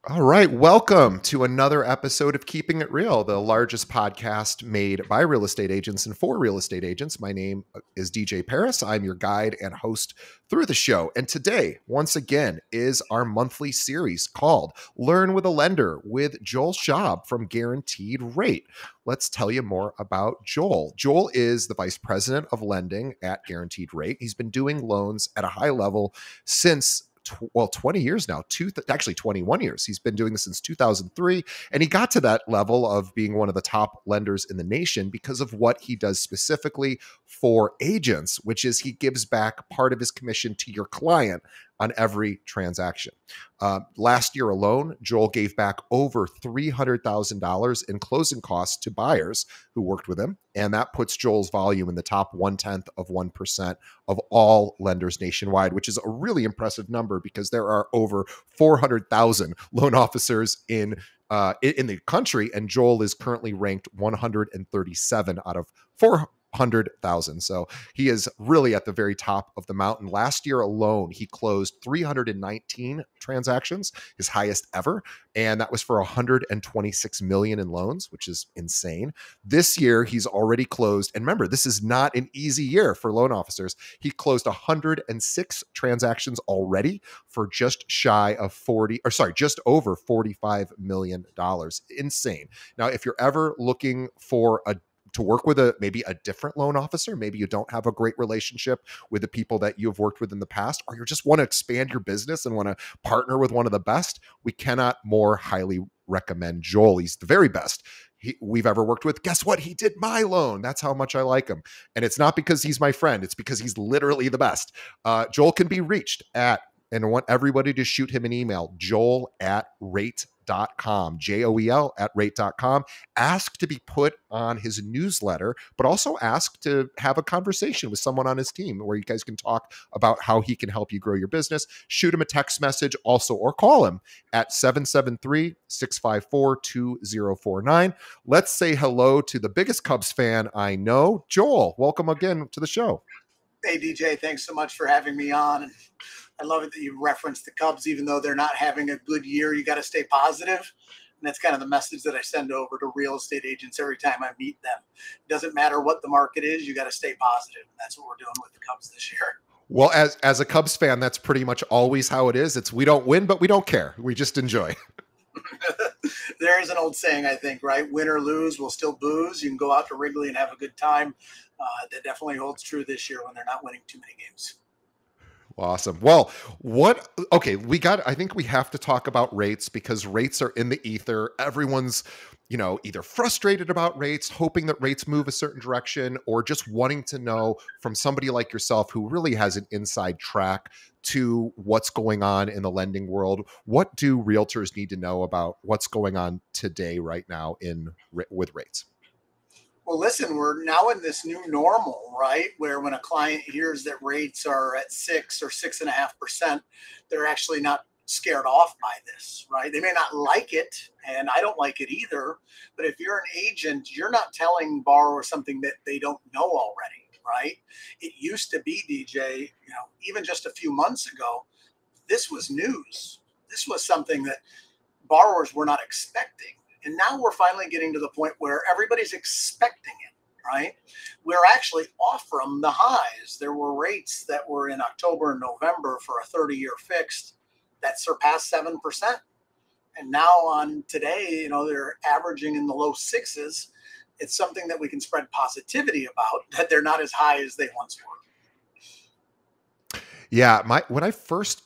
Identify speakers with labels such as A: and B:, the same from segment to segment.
A: All right, welcome to another episode of Keeping It Real, the largest podcast made by real estate agents and for real estate agents. My name is DJ Paris. I'm your guide and host through the show. And today, once again, is our monthly series called Learn with a Lender with Joel Schaub from Guaranteed Rate. Let's tell you more about Joel. Joel is the vice president of lending at Guaranteed Rate. He's been doing loans at a high level since 20 years now, actually 21 years. He's been doing this since 2003. And he got to that level of being one of the top lenders in the nation because of what he does specifically for agents, which is he gives back part of his commission to your client on every transaction. Last year alone, Joel gave back over $300,000 in closing costs to buyers who worked with him. And that puts Joel's volume in the top 1/10% of all lenders nationwide, which is a really impressive number because there are over 400,000 loan officers in the country. And Joel is currently ranked 137 out of 400,000. So he is really at the very top of the mountain. Last year alone, he closed 319 transactions, his highest ever. And that was for 126 million in loans, which is insane. This year, he's already closed. And remember, this is not an easy year for loan officers. He closed 106 transactions already for just over $45 million. Insane. Now, if you're ever looking for to work with maybe a different loan officer, maybe you don't have a great relationship with the people that you've worked with in the past, or you just want to expand your business and want to partner with one of the best, we cannot more highly recommend Joel. He's the very best we've ever worked with. Guess what? He did my loan. That's how much I like him. And it's not because he's my friend. It's because he's literally the best. Joel can be reached at, and I want everybody to shoot him an email, joel@rate.com, JOEL at rate.com. Ask to be put on his newsletter, but also ask to have a conversation with someone on his team where you guys can talk about how he can help you grow your business. Shoot him a text message also, or call him at 773-654-2049. Let's say hello to the biggest Cubs fan I know, Joel. Welcome again to the show.
B: Hey, DJ, thanks so much for having me on. I love it that you referenced the Cubs. Even though they're not having a good year, you got to stay positive. And that's kind of the message that I send over to real estate agents every time I meet them. It doesn't matter what the market is, you got to stay positive. And that's what we're doing with the Cubs this year.
A: Well, as a Cubs fan, that's pretty much always how it is. It's we don't win, but we don't care. We just enjoy.
B: There is an old saying, I think, right? Win or lose, we'll still booze. You can go out to Wrigley and have a good time. That definitely holds true this year when they're not winning too many games.
A: Awesome. Well, I think we have to talk about rates because rates are in the ether. Everyone's, either frustrated about rates, hoping that rates move a certain direction, or just wanting to know from somebody like yourself who really has an inside track to what's going on in the lending world. What do realtors need to know about what's going on today, right now with rates?
B: Well, listen, we're now in this new normal, right? Where when a client hears that rates are at 6 or 6.5%, they're actually not scared off by this, right? They may not like it, and I don't like it either. But if you're an agent, you're not telling borrowers something that they don't know already, right? It used to be, DJ, even just a few months ago, this was news. This was something that borrowers were not expecting. And now we're finally getting to the point where everybody's expecting it, right? We're actually off from the highs. There were rates that were in October and November for a 30-year fixed that surpassed 7%. And now on today, they're averaging in the low sixes. It's something that we can spread positivity about, that they're not as high as they once were.
A: Yeah, when I first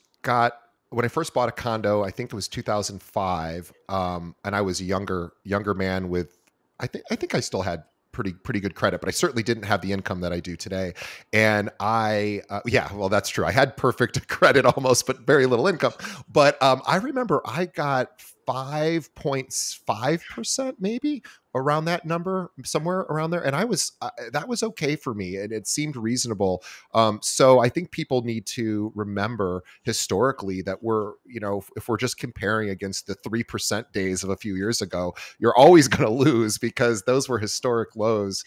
A: bought a condo, I think it was 2005, and I was a younger man with, I think I still had pretty good credit, but I certainly didn't have the income that I do today. And that's true. I had perfect credit almost, but very little income. But I remember I got 5.5% maybe around that number, somewhere around there, and I was that was okay for me, and it seemed reasonable. So I think people need to remember historically that we're, if we're just comparing against the 3% days of a few years ago, you're always going to lose because those were historic lows.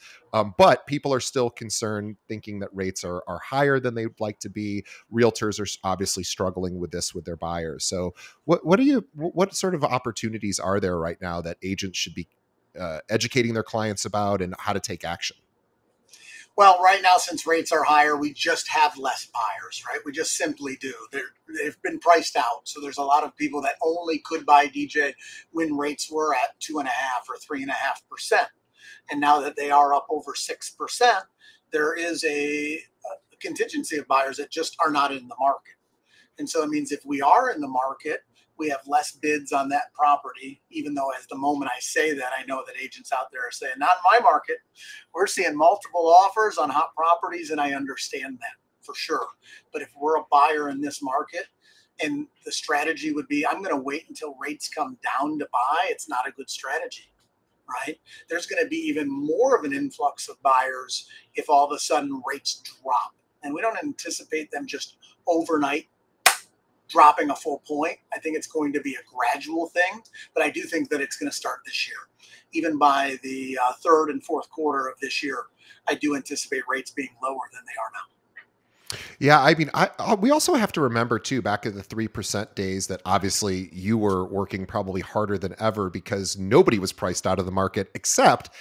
A: But people are still concerned, thinking that rates are higher than they'd like to be. Realtors are obviously struggling with this with their buyers. So what sort of opportunities are there right now that agents should be educating their clients about, and how to take action?
B: Well, right now, since rates are higher, we just have less buyers, right? We just simply do. They've been priced out. So there's a lot of people that only could buy DJ when rates were at 2.5 or 3.5%. And now that they are up over 6%, there is a contingency of buyers that just are not in the market. And so it means if we are in the market, we have less bids on that property, even though as the moment I say that, I know that agents out there are saying, not in my market. We're seeing multiple offers on hot properties, and I understand that for sure. But if we're a buyer in this market, and the strategy would be, I'm going to wait until rates come down to buy, it's not a good strategy, right? There's going to be even more of an influx of buyers if all of a sudden rates drop. And we don't anticipate them just overnight dropping a full point. I think it's going to be a gradual thing, but I do think that it's going to start this year. Even by the third and fourth quarter of this year, I do anticipate rates being lower than they are now.
A: Yeah, I mean, we also have to remember too, back in the 3% days, that obviously you were working probably harder than ever because nobody was priced out of the market, except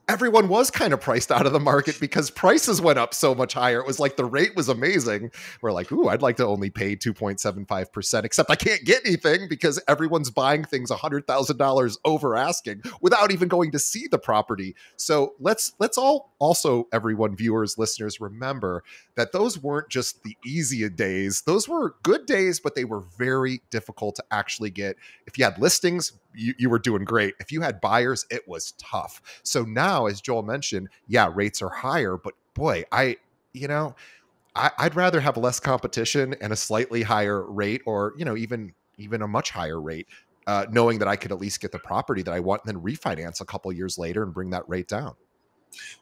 A: everyone was kind of priced out of the market because prices went up so much higher. It was like the rate was amazing. We're like, ooh, I'd like to only pay 2.75%, except I can't get anything because everyone's buying things $100,000 over asking without even going to see the property. So let's all also, everyone, viewers, listeners, remember that those weren't just the easy days. Those were good days, but they were very difficult to actually get. If you had listings, you were doing great. If you had buyers, it was tough. So now, as Joel mentioned, yeah, rates are higher, but boy, I'd rather have less competition and a slightly higher rate, or even a much higher rate, knowing that I could at least get the property that I want and then refinance a couple years later and bring that rate down.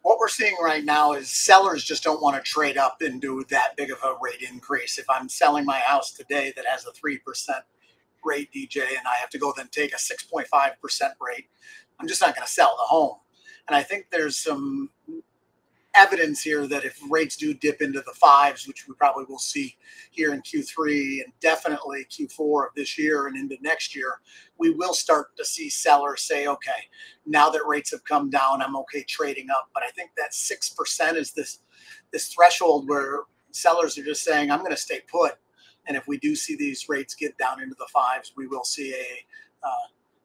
B: What we're seeing right now is sellers just don't want to trade up and do that big of a rate increase. If I'm selling my house today that has a 3% rate, DJ, and I have to go then take a 6.5% rate, I'm just not going to sell the home. And I think there's some evidence here that if rates do dip into the fives, which we probably will see here in Q3 and definitely Q4 of this year and into next year, we will start to see sellers say, okay, now that rates have come down, I'm okay trading up. But I think that 6% is this threshold where sellers are just saying, I'm going to stay put. And if we do see these rates get down into the fives, we will see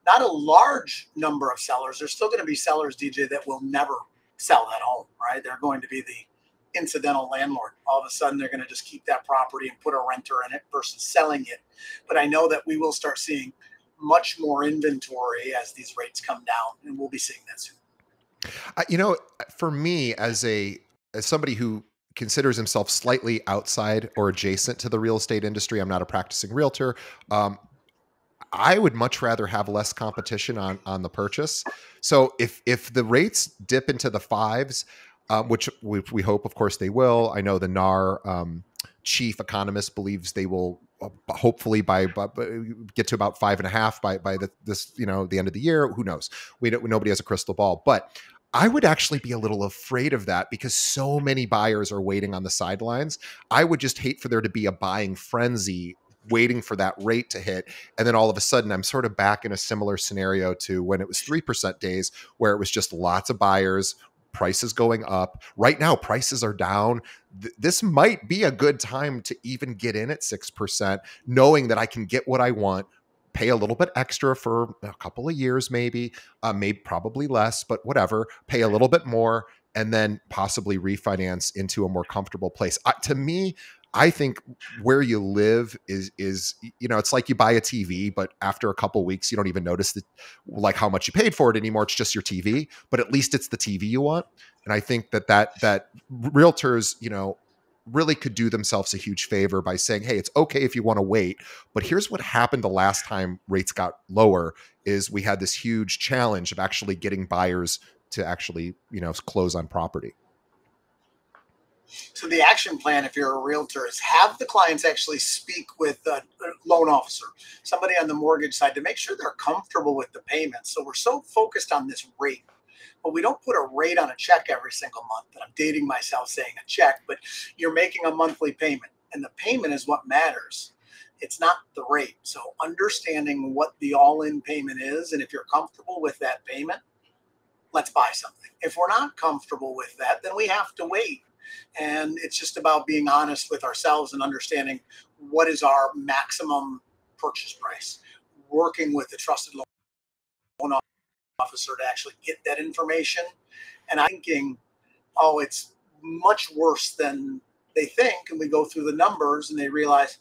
B: not a large number of sellers. There's still going to be sellers, DJ, that will never sell that home, right? They're going to be the incidental landlord. All of a sudden, they're going to just keep that property and put a renter in it versus selling it. But I know that we will start seeing much more inventory as these rates come down, and we'll be seeing that soon.
A: For me, as somebody who considers himself slightly outside or adjacent to the real estate industry, I'm not a practicing realtor. I would much rather have less competition on the purchase. So if the rates dip into the fives, which we hope, of course, they will. I know the NAR chief economist believes they will hopefully get to about 5.5 by the end of the year. Who knows? Nobody has a crystal ball, but I would actually be a little afraid of that because so many buyers are waiting on the sidelines. I would just hate for there to be a buying frenzy waiting for that rate to hit. And then all of a sudden, I'm sort of back in a similar scenario to when it was 3% days, where it was just lots of buyers, prices going up. Right now, prices are down. This might be a good time to even get in at 6%, knowing that I can get what I want, pay a little bit extra for a couple of years, maybe probably less, but whatever, pay a little bit more, and then possibly refinance into a more comfortable place. To me, I think where you live is it's like you buy a TV, but after a couple of weeks, you don't even notice like how much you paid for it anymore. It's just your TV, but at least it's the TV you want. And I think that realtors, really could do themselves a huge favor by saying, hey, it's okay if you want to wait, but here's what happened the last time rates got lower is we had this huge challenge of actually getting buyers to actually, close on property.
B: So the action plan, if you're a realtor, is have the clients actually speak with a loan officer, somebody on the mortgage side, to make sure they're comfortable with the payments. So we're so focused on this rate, but we don't put a rate on a check every single month. And I'm dating myself saying a check, but you're making a monthly payment, and the payment is what matters. It's not the rate. So understanding what the all-in payment is, and if you're comfortable with that payment, let's buy something. If we're not comfortable with that, then we have to wait. And it's just about being honest with ourselves and understanding what is our maximum purchase price, working with a trusted loan officer to actually get that information. And I'm thinking, oh, it's much worse than they think. And we go through the numbers and they realize,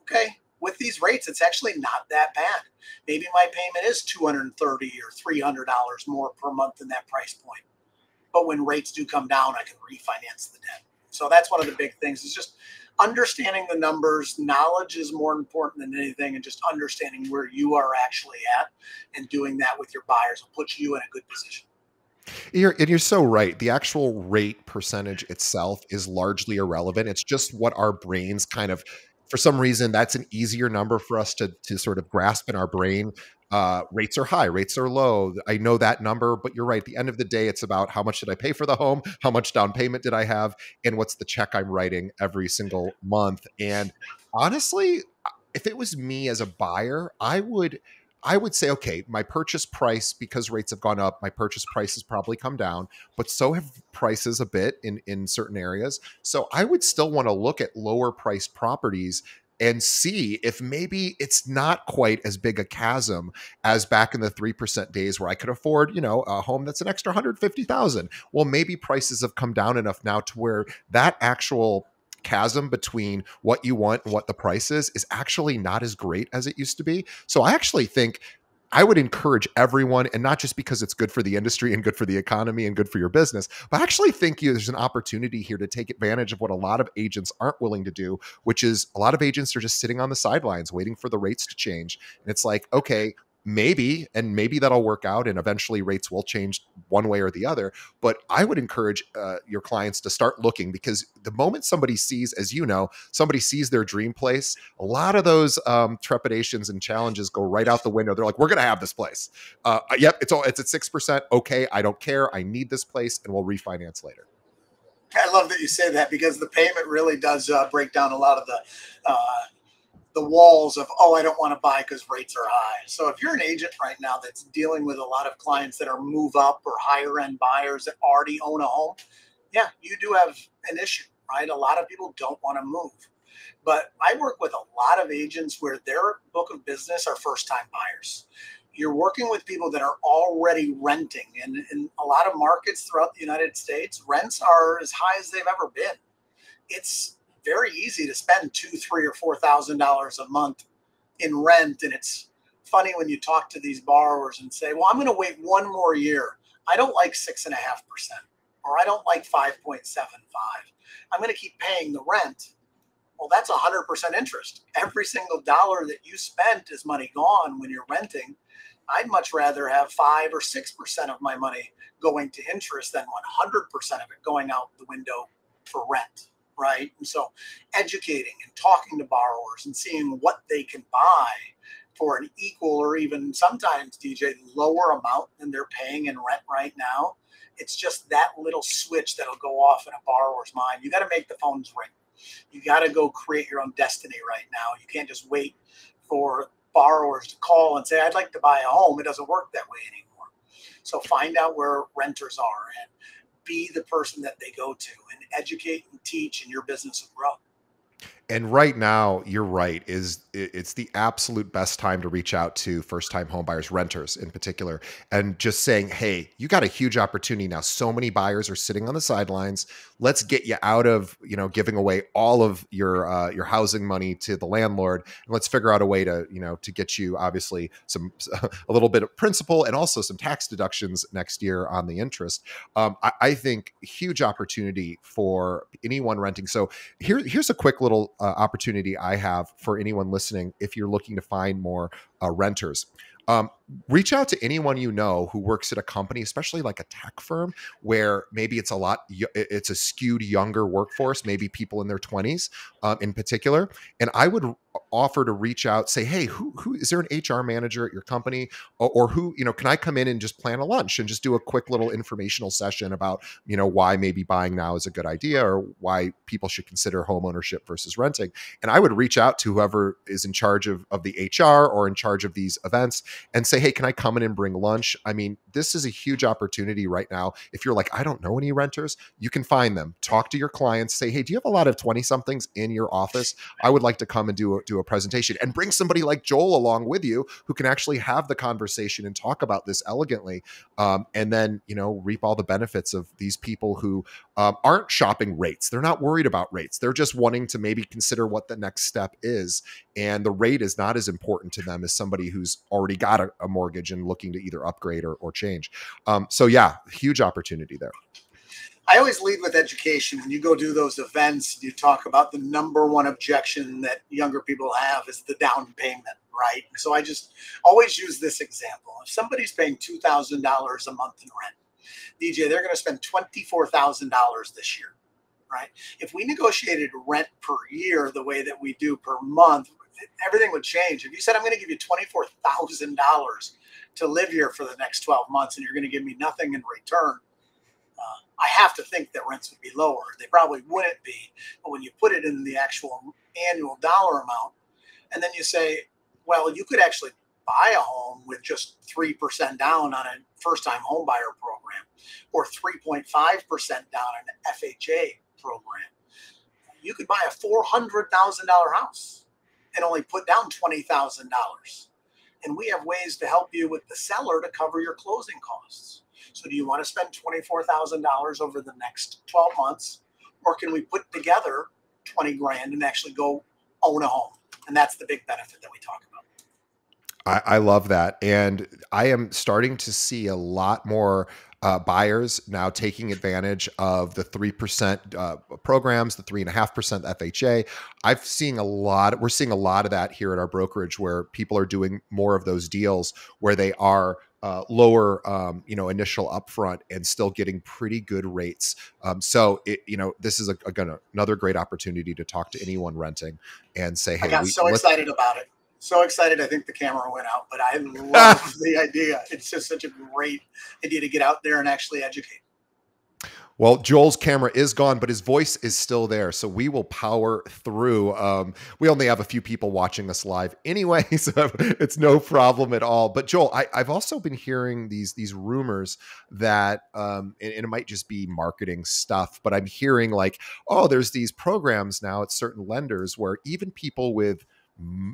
B: okay, with these rates, it's actually not that bad. Maybe my payment is $230 or $300 more per month than that price point. But when rates do come down, I can refinance the debt. So that's one of the big things, is just understanding the numbers. Knowledge is more important than anything, and just understanding where you are actually at and doing that with your buyers will put you in a good position.
A: You're so right. The actual rate percentage itself is largely irrelevant. It's just what our brains kind of, for some reason, that's an easier number for us to sort of grasp in our brain. Rates are high, rates are low. I know that number, but you're right. At the end of the day, it's about how much did I pay for the home, how much down payment did I have, and what's the check I'm writing every single month. And honestly, if it was me as a buyer, I would say, okay, my purchase price, because rates have gone up, my purchase price has probably come down, but so have prices a bit in certain areas. So I would still want to look at lower priced properties and see if maybe it's not quite as big a chasm as back in the 3% days where I could afford, a home that's an extra 150,000. Well, maybe prices have come down enough now to where that actual chasm between what you want and what the price is actually not as great as it used to be. So I actually think I would encourage everyone, and not just because it's good for the industry and good for the economy and good for your business, but I actually think there's an opportunity here to take advantage of what a lot of agents aren't willing to do, which is a lot of agents are just sitting on the sidelines waiting for the rates to change. And it's like, okay, maybe that'll work out and eventually rates will change one way or the other. But I would encourage your clients to start looking, because the moment somebody sees, as somebody sees their dream place, a lot of those trepidations and challenges go right out the window. They're like, we're going to have this place. Yep, it's at 6%. Okay, I don't care. I need this place, and we'll refinance later.
B: I love that you say that, because the payment really does break down a lot of the walls of, oh, I don't want to buy because rates are high. So if you're an agent right now that's dealing with a lot of clients that are move up or higher end buyers that already own a home, yeah, you do have an issue, right? A lot of people don't want to move. But I work with a lot of agents where their book of business are first time buyers. You're working with people that are already renting. And in a lot of markets throughout the United States, rents are as high as they've ever been. It's very easy to spend $2,000, $3,000, or $4,000 a month in rent. And it's funny when you talk to these borrowers and say, well, I'm going to wait one more year. I don't like 6.5%, or I don't like 5.75. I'm going to keep paying the rent. Well, that's 100% interest. Every single dollar that you spent is money gone when you're renting. I'd much rather have 5 or 6% of my money going to interest than 100% of it going out the window for rent. Right. And so educating and talking to borrowers and seeing what they can buy for an equal, or even sometimes, DJ, lower amount than they're paying in rent right now. It's just that little switch that'll go off in a borrower's mind. You got to make the phones ring. You got to go create your own destiny right now. You can't just wait for borrowers to call and say, I'd like to buy a home. It doesn't work that way anymore. So find out where renters are and be the person that they go to, and educate and teach, and your business will grow.
A: And right now, you're right, it's the absolute best time to reach out to first-time homebuyers, renters in particular, and just saying, "Hey, you got a huge opportunity now. So many buyers are sitting on the sidelines. Let's get you out of, giving away all of your housing money to the landlord, and let's figure out a way to, to get you obviously some a little bit of principal and also some tax deductions next year on the interest." I think huge opportunity for anyone renting. So here's a quick little opportunity I have for anyone listening. If you're looking to find more renters, um, reach out to anyone you know who works at a company, especially like a tech firm, where maybe it's a skewed younger workforce, maybe people in their 20s in particular. And I would offer to reach out, say, "Hey, who is there an HR manager at your company, or who, can I come in and just plan a lunch and just do a quick little informational session about, why maybe buying now is a good idea, or why people should consider home ownership versus renting." And I would reach out to whoever is in charge of the HR or in charge of these events and say, "Hey, can I come in and bring lunch?" I mean, this is a huge opportunity right now. If you're like, "I don't know any renters," you can find them, talk to your clients, say, "Hey, do you have a lot of 20 somethings in your office? I would like to come and do a presentation," and bring somebody like Joel along with you who can actually have the conversation and talk about this elegantly. And then, reap all the benefits of these people who aren't shopping rates. They're not worried about rates. They're just wanting to maybe consider what the next step is. And the rate is not as important to them as somebody who's already got a mortgage and looking to either upgrade or change. So yeah, huge opportunity there.
B: I always lead with education. When you go do those events, you talk about the number one objection that younger people have is the down payment, right? So I just always use this example. If somebody's paying $2,000 a month in rent, DJ, they're going to spend $24,000 this year, right? If we negotiated rent per year the way that we do per month, everything would change. If you said, "I'm going to give you $24,000 to live here for the next 12 months and you're going to give me nothing in return," I have to think that rents would be lower. They probably wouldn't be. But when you put it in the actual annual dollar amount, and then you say, well, you could actually buy a home with just 3% down on a first-time home buyer program, or 3.5% down on an FHA program. You could buy a $400,000 house and only put down $20,000. And we have ways to help you with the seller to cover your closing costs. So do you want to spend $24,000 over the next 12 months, or can we put together 20 grand and actually go own a home? And that's the big benefit that we talk about.
A: I love that. And I am starting to see a lot more buyers now taking advantage of the 3% programs, the 3.5% FHA. We're seeing a lot of that here at our brokerage, where people are doing more of those deals where they are lower, initial upfront and still getting pretty good rates. This is another great opportunity to talk to anyone renting and say, "Hey,
B: I got so excited about it. So excited. I think the camera went out, but I love the idea. It's just such a great idea to get out there and actually educate.
A: Well, Joel's camera is gone, but his voice is still there. So we will power through. We only have a few people watching us live anyway, so it's no problem at all. But Joel, I've also been hearing these rumors that, and it might just be marketing stuff, but I'm hearing like, oh, there's these programs now at certain lenders where even people with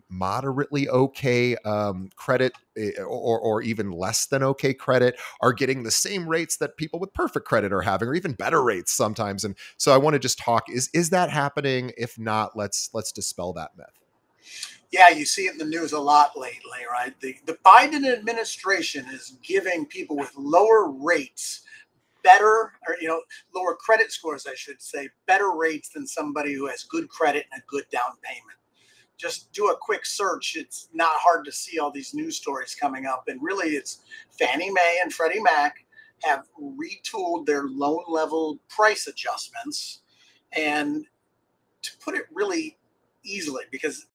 A: moderately okay credit, or even less than okay credit, are getting the same rates that people with perfect credit are having, or even better rates sometimes. And so I want to just talk, is that happening? If not, let's dispel that myth.
B: Yeah, you see it in the news a lot lately, right? The Biden administration is giving people with lower rates better, or lower credit scores, I should say, better rates than somebody who has good credit and a good down payment. Just do a quick search. It's not hard to see all these news stories coming up. And really, it's Fannie Mae and Freddie Mac have retooled their loan level price adjustments. And to put it really easily, because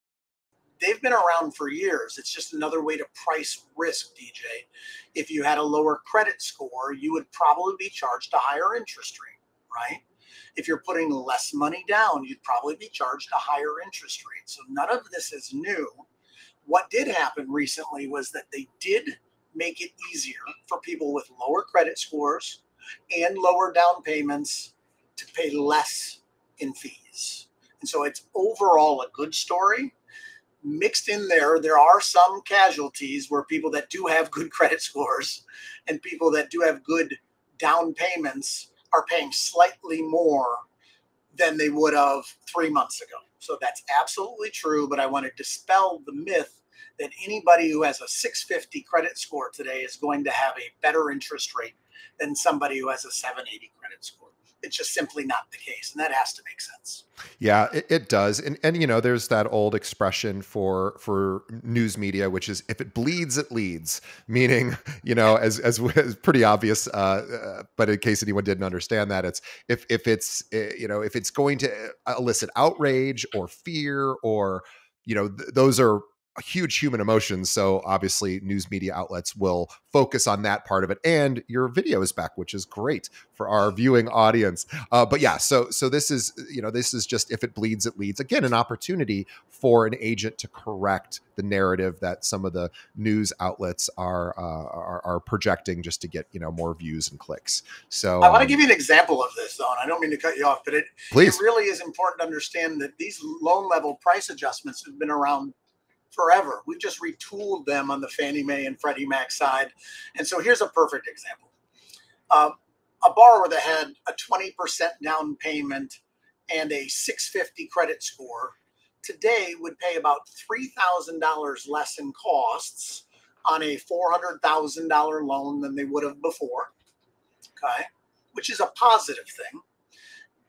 B: they've been around for years, it's just another way to price risk, DJ. If you had a lower credit score, you would probably be charged a higher interest rate, right? If you're putting less money down, you'd probably be charged a higher interest rate. So none of this is new. What did happen recently was that they did make it easier for people with lower credit scores and lower down payments to pay less in fees. And so it's overall a good story. Mixed in there are some casualties where people that do have good credit scores and people that do have good down payments are paying slightly more than they would have 3 months ago. So that's absolutely true, but I want to dispel the myth that anybody who has a 650 credit score today is going to have a better interest rate than somebody who has a 780 credit score. It's just simply not the case, and that has to make sense.
A: Yeah, it does. And you know, there's that old expression for news media, which is if it bleeds, it leads. Meaning, you know, as pretty obvious. But in case anyone didn't understand that, it's if it's you know, if it's going to elicit outrage or fear or you know, those are huge human emotions. So obviously, news media outlets will focus on that part of it. And your video is back, which is great for our viewing audience. But yeah, so this is, you know, this is just if it bleeds, it leads. Again, an opportunity for an agent to correct the narrative that some of the news outlets are projecting just to get, you know, more views and clicks. So
B: I want to give you an example of this, though, and I don't mean to cut you off, but it
A: please.
B: really is important to understand that these loan level price adjustments have been around forever. We've just retooled them on the Fannie Mae and Freddie Mac side. And so here's a perfect example. A borrower that had a 20% down payment and a 650 credit score today would pay about $3,000 less in costs on a $400,000 loan than they would have before, okay, which is a positive thing.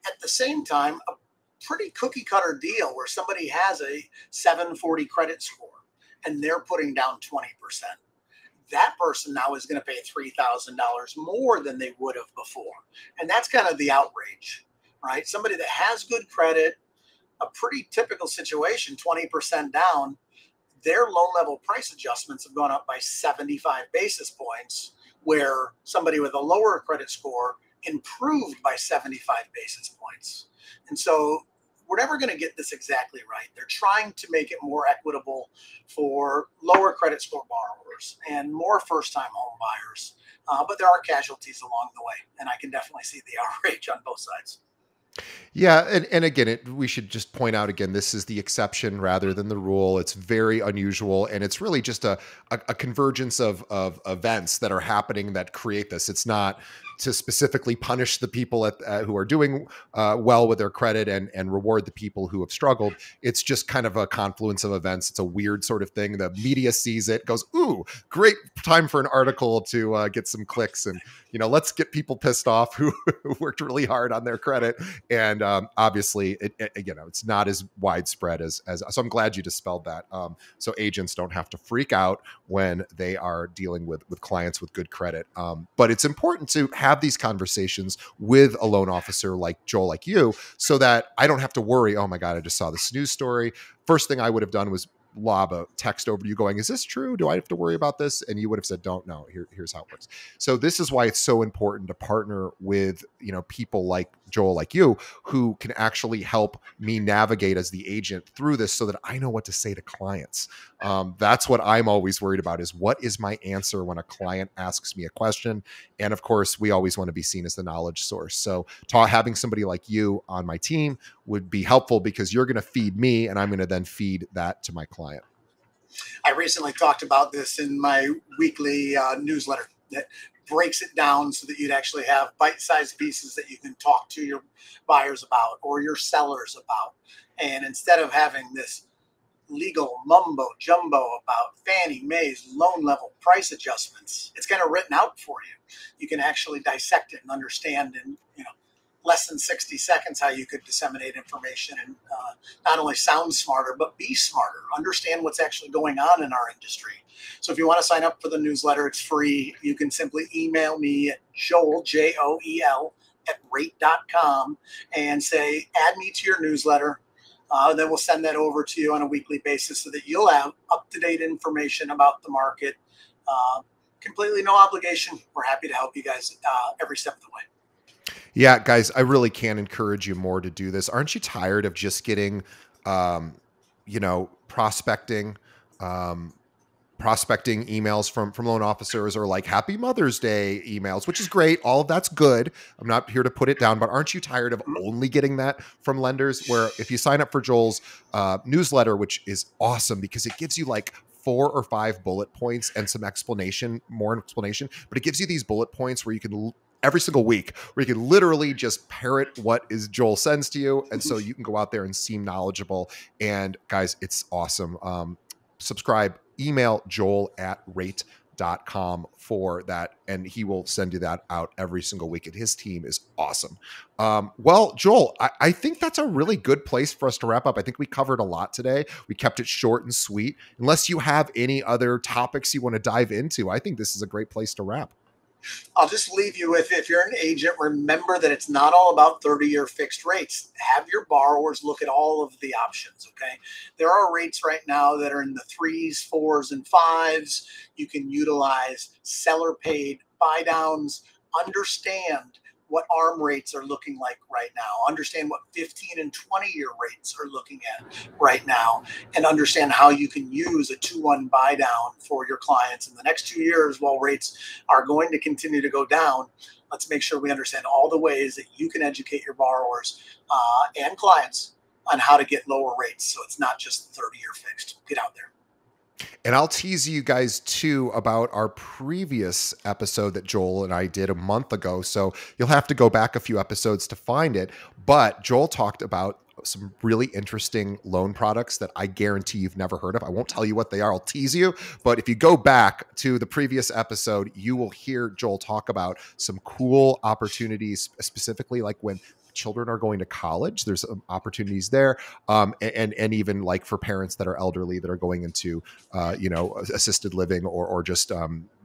B: At the same time, a pretty cookie cutter deal where somebody has a 740 credit score and they're putting down 20%. That person now is going to pay $3,000 more than they would have before. And that's kind of the outrage, right? Somebody that has good credit, a pretty typical situation, 20% down, their loan level price adjustments have gone up by 75 basis points, where somebody with a lower credit score improved by 75 basis points. And so we're never going to get this exactly right. They're trying to make it more equitable for lower credit score borrowers and more first-time home buyers. But there are casualties along the way, and I can definitely see the outrage on both sides.
A: Yeah, and again, we should just point out again, this is the exception rather than the rule. It's very unusual, and it's really just a convergence of events that are happening that create this. It's not to specifically punish the people who are doing well with their credit and reward the people who have struggled. It's just kind of a confluence of events. It's a weird sort of thing. The media sees it, goes, "Ooh, great time for an article to get some clicks," and you know, let's get people pissed off who worked really hard on their credit. And obviously, you know, it's not as widespread as. So I'm glad you dispelled that. So agents don't have to freak out when they are dealing with clients with good credit. But it's important to have these conversations with a loan officer like Joel, like you, so that I don't have to worry. Oh my God, I just saw this news story. First thing I would have done was lob a text over to you going, "Is this true? Do I have to worry about this?" And you would have said, "Don't know. Here's how it works." So this is why it's so important to partner with, you know, people like Joel, like you, who can actually help me navigate as the agent through this so that I know what to say to clients. That's what I'm always worried about, is what is my answer when a client asks me a question? And of course, we always want to be seen as the knowledge source. So having somebody like you on my team would be helpful, because you're going to feed me and I'm going to then feed that to my client.
B: I recently talked about this in my weekly newsletter that breaks it down so that you'd actually have bite-sized pieces that you can talk to your buyers about or your sellers about. And instead of having this legal mumbo jumbo about Fannie Mae's loan level price adjustments, it's kind of written out for you. You can actually dissect it and understand in, you know, less than 60 seconds how you could disseminate information and not only sound smarter, but be smarter, understand what's actually going on in our industry. So if you want to sign up for the newsletter, it's free. You can simply email me at Joel, Joel, at rate.com and say, add me to your newsletter. Then we'll send that over to you on a weekly basis so that you'll have up-to-date information about the market. Completely no obligation. We're happy to help you guys every step of the way.
A: Yeah, guys, I really can encourage you more to do this. Aren't you tired of just getting, you know, prospecting, prospecting emails from loan officers, or like Happy Mother's Day emails, which is great. All of that's good. I'm not here to put it down, but aren't you tired of only getting that from lenders? Where if you sign up for Joel's newsletter, which is awesome because it gives you like 4 or 5 bullet points and some more explanation, but it gives you these bullet points where you can every single week, where you can literally just parrot what is Joel sends to you. And so you can go out there and seem knowledgeable. And guys, it's awesome. Subscribe, email joel@rate.com for that, and he will send you that out every single week. And his team is awesome. Well, Joel, I think that's a really good place for us to wrap up. I think we covered a lot today. We kept it short and sweet. Unless you have any other topics you want to dive into, I think this is a great place to wrap.
B: I'll just leave you with, if you're an agent, remember that it's not all about 30-year fixed rates. Have your borrowers look at all of the options, okay? There are rates right now that are in the 3s, 4s, and 5s. You can utilize seller-paid buy downs. Understand what ARM rates are looking like right now. Understand what 15 and 20-year rates are looking at right now, and understand how you can use a 2-1 buy down for your clients in the next 2 years while rates are going to continue to go down. Let's make sure we understand all the ways that you can educate your borrowers and clients on how to get lower rates. So it's not just 30-year fixed. Get out there.
A: And I'll tease you guys too about our previous episode that Joel and I did a month ago. So you'll have to go back a few episodes to find it. But Joel talked about some really interesting loan products that I guarantee you've never heard of. I won't tell you what they are. I'll tease you. But if you go back to the previous episode, you will hear Joel talk about some cool opportunities, specifically like when children are going to college. There's opportunities there, and even like for parents that are elderly that are going into assisted living or just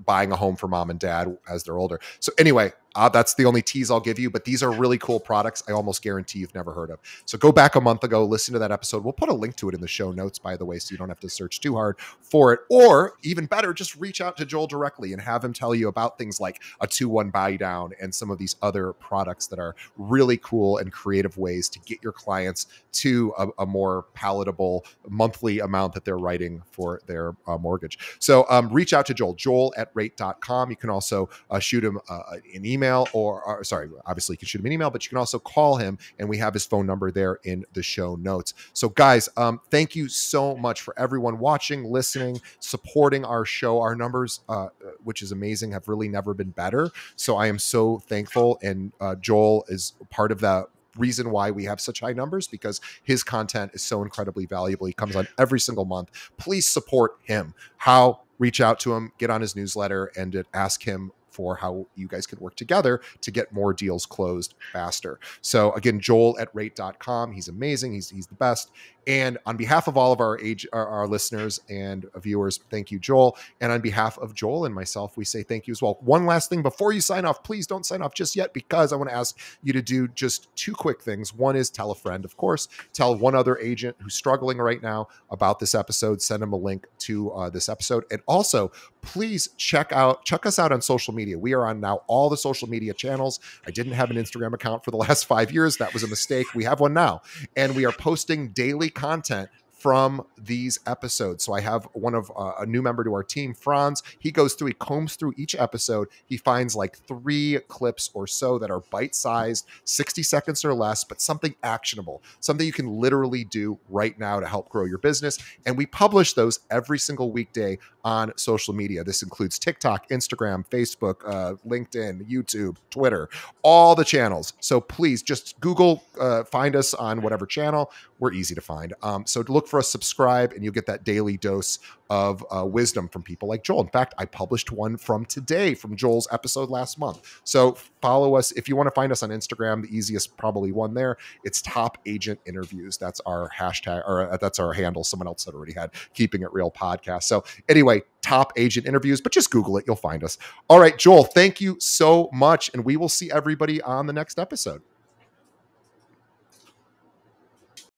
A: buying a home for mom and dad as they're older. So anyway, that's the only tease I'll give you, but these are really cool products I almost guarantee you've never heard of. So go back a month ago, listen to that episode. We'll put a link to it in the show notes, by the way, so you don't have to search too hard for it. Or even better, just reach out to Joel directly and have him tell you about things like a 2-1 buy down and some of these other products that are really cool and creative ways to get your clients to a more palatable monthly amount that they're writing for their mortgage. So reach out to joel@rate.com. You can also shoot him an email, or sorry, obviously you can shoot him an email, but you can also call him, and we have his phone number there in the show notes. So guys, thank you so much for everyone watching, listening, supporting our show. Our numbers, which is amazing, have really never been better. So I am so thankful, and Joel is part of that reason why we have such high numbers, because his content is so incredibly valuable. He comes on every single month. Please support him. How? Reach out to him, get on his newsletter, and ask him for how you guys can work together to get more deals closed faster. So again, joel@rate.com. He's amazing. He's the best. And on behalf of all of our listeners and viewers, thank you, Joel. And on behalf of Joel and myself, we say thank you as well. One last thing before you sign off, please don't sign off just yet, because I want to ask you to do just 2 quick things. One is tell a friend, of course. Tell one other agent who's struggling right now about this episode. Send them a link to this episode. And also, please check us out on social media. We are on now all the social media channels. I didn't have an Instagram account for the last 5 years. That was a mistake. We have one now. And we are posting daily content from these episodes. So I have one of a new member to our team, Franz. He combs through each episode. He finds like 3 clips or so that are bite-sized, 60 seconds or less, but something actionable, something you can literally do right now to help grow your business. And we publish those every single weekday on social media. This includes TikTok, Instagram, Facebook, LinkedIn, YouTube, Twitter, all the channels. So please just Google, find us on whatever channel. We're easy to find. So look for us, subscribe, and you'll get that daily dose of wisdom from people like Joel. In fact, I published one from today from Joel's episode last month. So follow us. If you want to find us on Instagram, the easiest probably one there, it's Top Agent Interviews. That's our hashtag, or that's our handle. Someone else had already had Keeping It Real podcast. So anyway, Top Agent Interviews, but just Google it. You'll find us. All right, Joel, thank you so much. And we will see everybody on the next episode.